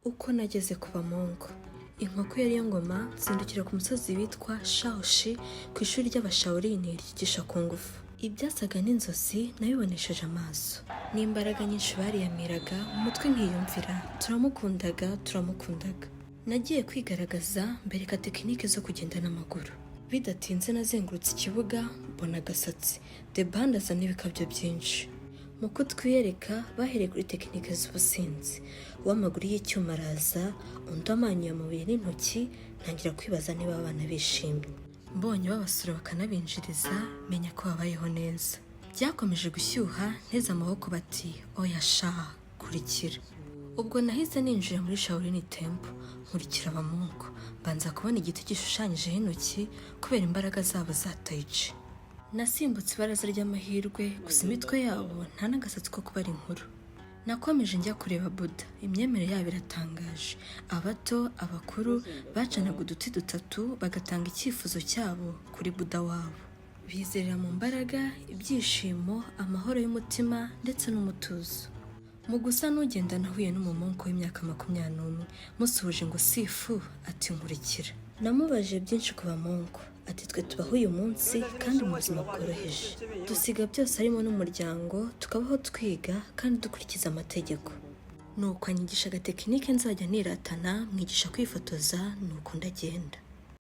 Uko nageze ku bamongo, inkoko yari yo ngoma nzindukira ku musozi witwa Shaoxi ku ishuri ry'abashaolini ryigisha ku ngufu. Ibyasaga n'inzozi nabibonesheje amaso, n'imbaraga nyinshi bariyamiraga mu mutwe nkiyumvira turamukundaga. Nagiye kwigaragaza mbereka tekinike zo kugenda n'amaguru. Bidatinze nazengurutse ikibuga mbona agasatsi, Debande azana ibikabyo byinshi. Mu kutwiyereka bahereye kuri tekinike z'ubusinzi, uw'amaguru y'icyuma araza, undi amanyu amabuye n'intoki, ntangira kwibaza niba abana bishimye. Mbonye babasura bakanabinjiriza, menya ko babayeho neza. Byakomeje gushyuha, nteze amaboko bati oya sha kurikira. Ubwo nahise ninjira muri Shaolin Temple, nkurikira abamongo, mbanza kubona igiti gishushanyijeho intoki kubera imbaraga zabo za Tai Chi. Nasimbutse ibaraza ry'amahirwe, gusa imitwe yabo nta n'agasatsi ko kubara inkuru. Nakomeje njya kureba Buda, imyemerere yabo iratangaje. Abato, abakuru bacanaga uduti dutatu bagatanga icyifuzo cyabo kuri Buda wabo. Bizerera mu mbaraga, ibyishimo, amahoro y'umutima ndetse n'umutuzo. Mu gusa n'ugenda nahuye n'umumonko w'imyaka 21, musuhuje ngo sifu, ati nkurikira. Namubaje byinshi ku bamonko, ati twe tubaho uyu munsi kandi mu buzima bworoheje. Dusiga byose harimo n'umuryango, tukabaho twiga kandi dukurikiza amategeko. Nuko anyigisha agatekinike nzajya niratana, mwigisha kwifotoza, nuko ndagenda.